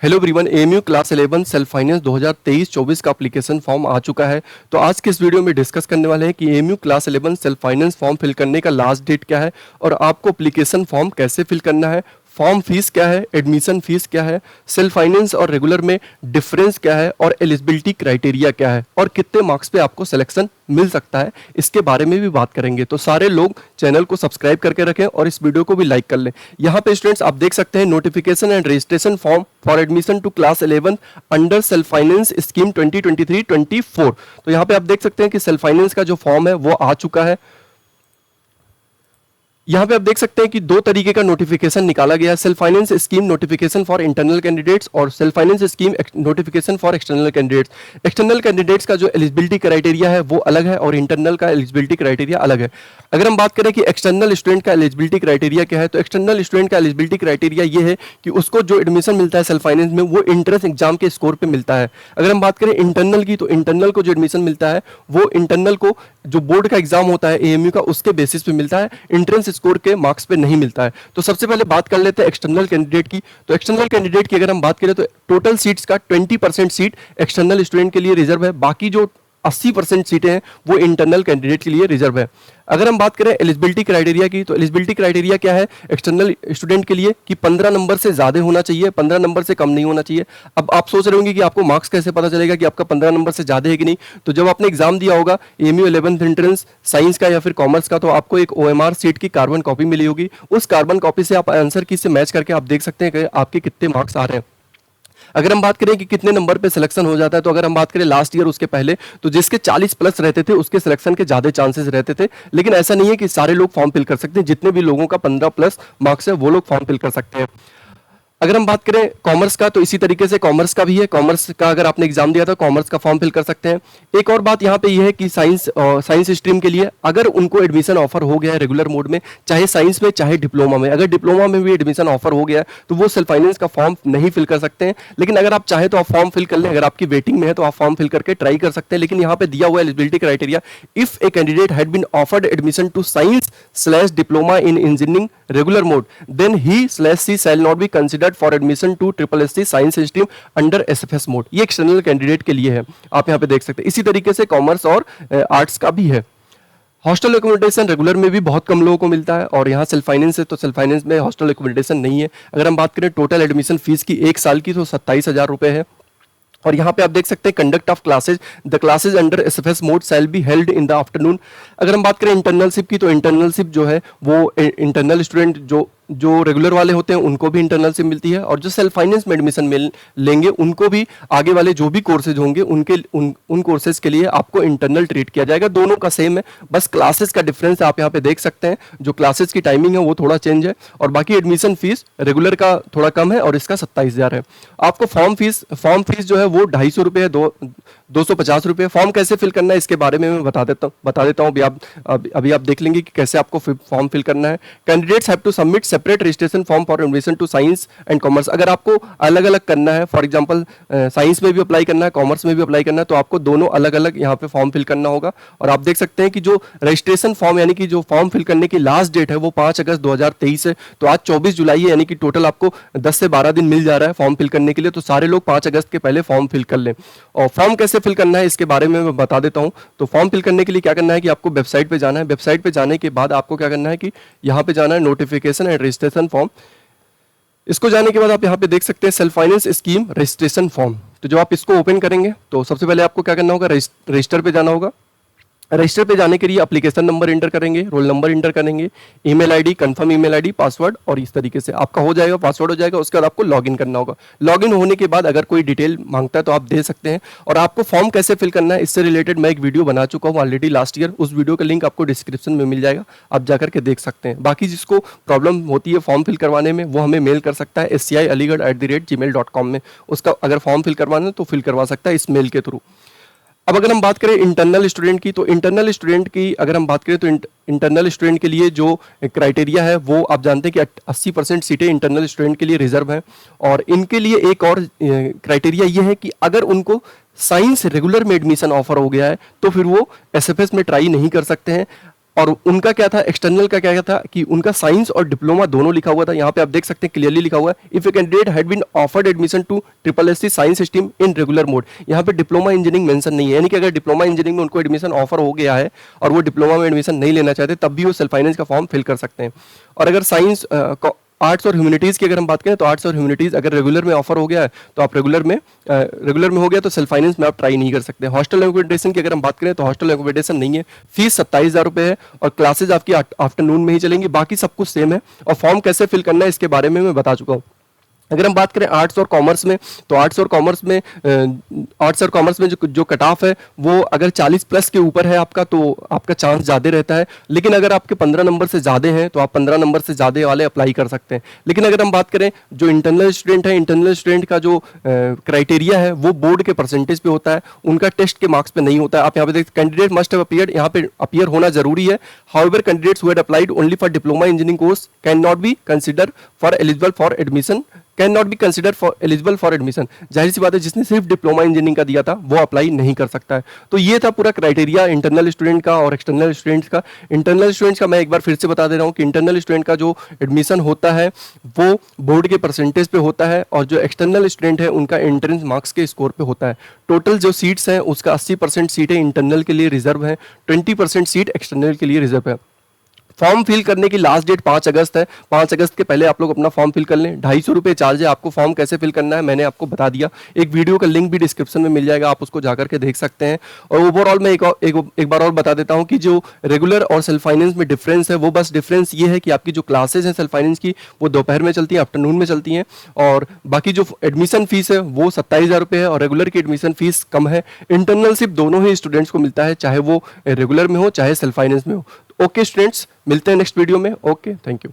Hello everyone, AMU class 11 self finance 2023-24 का application form आ चुका है। तो आज के इस वीडियो में डिस्कस करने वाले हैं कि AMU class 11 self finance form fill करने का लास्ट डेट क्या है और आपको एप्लीकेशन फॉर्म कैसे फिल करना है, फॉर्म फीस क्या है, एडमिशन फीस क्या है, सेल्फ फाइनेंस और रेगुलर में डिफरेंस क्या है और एलिजिबिलिटी क्राइटेरिया क्या है और कितने मार्क्स पे आपको सिलेक्शन मिल सकता है, इसके बारे में भी बात करेंगे। तो सारे लोग चैनल को सब्सक्राइब करके रखें और इस वीडियो को भी लाइक कर लें। यहाँ पे स्टूडेंट्स आप देख सकते हैं notification and registration form for admission to class 11 under self finance scheme 2023-24। तो यहाँ पे आप देख सकते हैं कि सेल्फ फाइनेंस का जो फॉर्म है वो आ चुका है। यहाँ पे आप देख सकते हैं कि दो तरीके का नोटिफिकेशन निकाला गया है, self finance scheme notification for internal candidates और self finance scheme notification for external candidates. External candidates का जो एलिजिबिलिटी क्राइटेरिया है वो अलग है और इंटरनल का एलिजिबिलिटी क्राइटेरिया अलग है। अगर हम बात करें कि एक्सटर्नल स्टूडेंट का एलिजिबिलिटी क्राइटेरिया क्या है, तो एक्सटर्नल स्टूडेंट का एलिजिबिलिटी क्राइटेरिया ये है कि उसको जो एडमिशन मिलता है सेल्फ फाइनेंस में वो इंट्रेंस एग्जाम के स्कोर पे मिलता है। अगर हम बात करें इंटरनल की, तो इंटरनल को जो एडमिशन मिलता है वो इंटरनल को जो बोर्ड का एग्जाम होता है एएमयू का, उसके बेसिस पे मिलता है, एंट्रेंस स्कोर के मार्क्स पे नहीं मिलता है। तो सबसे पहले बात कर लेते हैं एक्सटर्नल कैंडिडेट की। तो एक्सटर्नल कैंडिडेट की अगर हम बात करें तो टोटल सीट्स का 20% सीट एक्सटर्नल स्टूडेंट के लिए रिजर्व है, बाकी जो 80% सीटें हैं वो इंटरनल कैंडिडेट के लिए रिजर्व है। अगर हम बात करें एलिजिबिलिटी क्राइटेरिया की, तो एलिजिबिलिटी क्राइटेरिया क्या है एक्सटर्नल स्टूडेंट के लिए कि 15 नंबर से ज्यादा होना चाहिए, 15 नंबर से कम नहीं होना चाहिए। अब आप सोच रहे होंगे कि आपको मार्क्स कैसे पता चलेगा कि आपका 15 नंबर से ज्यादा है कि नहीं। तो जब आपने एग्जाम दिया होगा एएमयू 11th एंट्रेंस साइंस का या फिर कॉमर्स का, तो आपको एक ओएमआर सीट की कार्बन कॉपी मिली होगी। उस कार्बन कॉपी से आप आंसर की से मैच करके आप देख सकते हैं कि आपके कितने मार्क्स आ रहे हैं। अगर हम बात करें कि कितने नंबर पे सिलेक्शन हो जाता है, तो अगर हम बात करें लास्ट ईयर उसके पहले, तो जिसके 40 प्लस रहते थे उसके सिलेक्शन के ज्यादा चांसेस रहते थे। लेकिन ऐसा नहीं है कि सारे लोग फॉर्म फिल कर सकते हैं, जितने भी लोगों का 15 प्लस मार्क्स है वो लोग फॉर्म फिल कर सकते हैं। अगर हम बात करें कॉमर्स का, तो इसी तरीके से कॉमर्स का भी है। कॉमर्स का अगर आपने एग्जाम दिया था कॉमर्स का फॉर्म फिल कर सकते हैं। एक और बात यहाँ पे ये है कि साइंस स्ट्रीम के लिए अगर उनको एडमिशन ऑफर हो गया है रेगुलर मोड में, चाहे साइंस में चाहे डिप्लोमा में, अगर डिप्लोमा में भी एडमिशन ऑफर हो गया है तो वो सेल्फ फाइनेंस का फॉर्म नहीं फिल कर सकते हैं। लेकिन अगर आप चाहे तो आप फॉर्म फिल कर लें, अगर आपकी वेटिंग में है तो आप फॉर्म फिल करके ट्राई कर सकते हैं। लेकिन यहाँ पे दिया हुआ eligibility criteria, if a candidate had been offered admission to science diploma in engineering regular mode, then he/she shall not be considered for admission to SSC science stream under SFS mode. ये external candidate के लिए है, आप यहाँ पे देख सकते हैं। इसी तरीके से कॉमर्स और आर्ट्स का भी है। हॉस्टल एकोमोडेशन रेगुलर में भी बहुत कम लोगों को मिलता है और यहाँ सेल्फ फाइनेंस है तो सेल्फ फाइनेंस में हॉस्टल एकोमोडेशन नहीं है। अगर हम बात करें टोटल एडमिशन फीस की एक साल की, तो 27,000 रुपए है। और यहाँ पे आप देख सकते हैं conduct of classes, the classes under SFS mode shall be held in the afternoon. अगर हम बात करें इंटरनलशिप की, तो इंटरनलशिप जो है वो इंटरनल स्टूडेंट जो रेगुलर वाले होते हैं उनको भी इंटरनलशिप मिलती है, और जो सेल्फ फाइनेंस में एडमिशन लेंगे उनको भी आगे वाले जो भी कोर्सेज होंगे उन कोर्सेज के लिए आपको इंटरनल ट्रीट किया जाएगा। दोनों का सेम है, बस क्लासेस का डिफरेंस आप यहाँ पे देख सकते हैं। जो क्लासेस की टाइमिंग है वो थोड़ा चेंज है और बाकी एडमिशन फीस रेगुलर का थोड़ा कम है और इसका 27,000 है। आपको फॉर्म फीस जो है वो 250 रुपये है, 250 रुपये। फॉर्म कैसे फिल करना है इसके बारे में मैं बता देता हूँ। अभी आप देख लेंगे कि कैसे आपको फॉर्म फिल करना है। Candidates have to submit separate registration form for admission to science and commerce. अगर आपको अलग अलग करना है, फॉर एग्जांपल साइंस में भी अप्लाई करना है, कॉमर्स में भी अप्लाई करना है, तो आपको दोनों अलग अलग यहाँ पे फॉर्म फिल करना होगा। और आप देख सकते हैं कि जो रजिस्ट्रेशन फॉर्म यानी कि जो फॉर्म फिल करने की लास्ट डेट है वो 5 अगस्त 2023 है। तो आज 24 जुलाई है, यानी कि टोटल आपको 10 से 12 दिन मिल जा रहा है फॉर्म फिल करने के लिए। तो सारे लोग 5 अगस्त के पहले फॉर्म फिल कर लें। और फॉर्म कैसे फिल करना है इसके बारे में मैं बता देता हूं। तो फॉर्म फिल करने के लिए क्या करना है कि आपको वेबसाइट पे जाना है। वेबसाइट पे जाने के बाद आपको क्या करना है कि यहाँ पे जाना है नोटिफिकेशन एंड रजिस्ट्रेशन फॉर्म। इसको जाने के बाद आप यहाँ पे देख सकते हैं self finance scheme registration form. तो जब आप इसको ओपन करेंगे तो सबसे पहले आपको क्या करना होगा, रजिस्टर पे जाना होगा। रजिस्टर पे जाने के लिए एप्लीकेशन नंबर इंटर करेंगे, रोल नंबर इंटर करेंगे, email ID, confirm email ID, password, और इस तरीके से आपका हो जाएगा, पासवर्ड हो जाएगा। उसके बाद आपको लॉगिन करना होगा। लॉगिन होने के बाद अगर कोई डिटेल मांगता है तो आप दे सकते हैं। और आपको फॉर्म कैसे फिल करना है इससे रिलेटेड मैं एक वीडियो बना चुका हूँ ऑलरेडी लास्ट ईयर। उस वीडियो का लिंक आपको डिस्क्रिप्शन में मिल जाएगा, आप जाकर के देख सकते हैं। बाकी जिसको प्रॉब्लम होती है फॉर्म फिल करवाने में वो हमें मेल कर सकता है scialigarh@gmail.com में। उसका अगर फॉर्म फिल करवाना है तो फिल करवा सकता है इस मेल के थ्रू। अब अगर हम बात करें इंटरनल स्टूडेंट की, तो इंटरनल स्टूडेंट की अगर हम बात करें तो इंटरनल स्टूडेंट के लिए जो क्राइटेरिया है वो आप जानते हैं कि 80% सीटें इंटरनल स्टूडेंट के लिए रिजर्व हैं। और इनके लिए एक और क्राइटेरिया ये है कि अगर उनको साइंस रेगुलर में एडमिशन ऑफर हो गया है तो फिर वो एसएफएस में ट्राई नहीं कर सकते हैं। और उनका क्या था, एक्सटर्नल का क्या था कि उनका साइंस और डिप्लोमा दोनों लिखा हुआ था। यहाँ पे आप देख सकते हैं क्लियरली लिखा हुआ है, if a candidate had been offered admission to triple S C science stream in regular mode. यहाँ पे डिप्लोमा इंजीनियरिंग मेंशन नहीं है, यानी कि अगर डिप्लोमा इंजीनियरिंग में उनको एडमिशन ऑफर हो गया है और वो डिप्लोमा में एडमिशन नहीं लेना चाहते, तब भी वो सेल्फ फाइनेंस का फॉर्म फिल कर सकते हैं। और अगर साइंस आर्ट्स और ह्यूमैनिटीज़ की अगर हम बात करें तो आर्ट्स और ह्यूमैनिटीज़ अगर रेगुलर में ऑफर हो गया है तो आप रेगुलर में हो गया तो सेल्फ फाइनेंस में आप ट्राई नहीं कर सकते। हॉस्टल एकोमोडेशन की अगर हम बात करें तो हॉस्टल एकोमोडेशन नहीं है, फीस 27,000 रुपये है और क्लासेज आपकी आफ्टरनून में ही चलेंगी, बाकी सब कुछ सेम है। और फॉर्म कैसे फिल करना है इसके बारे में मैं बता चुका हूँ। अगर हम बात करें आर्ट्स और कॉमर्स में तो आर्ट्स और कॉमर्स में जो कट ऑफ है वो अगर 40 प्लस के ऊपर है आपका तो आपका चांस ज़्यादा रहता है, लेकिन अगर आपके 15 नंबर से ज़्यादा हैं तो आप 15 नंबर से ज़्यादा वाले अप्लाई कर सकते हैं। लेकिन अगर हम बात करें जो इंटरनल स्टूडेंट है, इंटरनल स्टूडेंट का जो क्राइटेरिया है वो बोर्ड के परसेंटेज पे होता है, उनका टेस्ट के मार्क्स पे नहीं होता है। आप यहाँ पे देखते कैंडिडेट मस्ट हैव अपीयर्ड, यहाँ पे अपीयर होना जरूरी है। However candidates who had applied only for diploma engineering course can not be consider for eligible for admission, can not be consider for eligible for admission. जाहिर सी बात है जिसने सिर्फ डिप्लोमा इंजीनियरिंग का दिया था वो अप्लाई नहीं कर सकता है। तो ये था पूरा क्राइटेरिया इंटरनल स्टूडेंट का और एक्सटर्नल स्टूडेंट्स का। इंटरनल स्टूडेंट्स का मैं एक बार फिर से बता दे रहा हूँ कि इंटरनल स्टूडेंट का जो एडमिशन होता है वो बोर्ड के परसेंटेज पे होता है और जो एक्सटर्नल स्टूडेंट है उनका एंट्रेंस मार्क्स के स्कोर पे होता है। टोटल जो सीट्स हैं उसका 80% सीटें इंटरनल के लिए रिजर्व है, 20% सीट एक्सटर्नल के लिए रिजर्व है। फॉर्म फिल करने की लास्ट डेट 5 अगस्त है। 5 अगस्त के पहले आप लोग अपना फॉर्म फिल कर लें। 250 रुपये चार्ज है। आपको फॉर्म कैसे फिल करना है मैंने आपको बता दिया, एक वीडियो का लिंक भी डिस्क्रिप्शन में मिल जाएगा, आप उसको जाकर के देख सकते हैं। और ओवरऑल मैं एक बार और बता देता हूं कि जो रेगुलर और सेल्फ फाइनेंस में डिफरेंस है वो बस डिफरेंस ये है कि आपकी जो क्लासेज हैं सेल्फ फाइनेंस की वो दोपहर में चलती हैं, आफ्टरनून में चलती हैं, और बाकी जो एडमिशन फीस है वो 27,000 रुपये है और रेगुलर की एडमिशन फीस कम है। इंटरनल सिर्फ दोनों ही स्टूडेंट्स को मिलता है, चाहे वो रेगुलर में हो चाहे सेल्फ फाइनेंस में हो। ओके स्टूडेंट्स, मिलते हैं नेक्स्ट वीडियो में। Okay, thank you.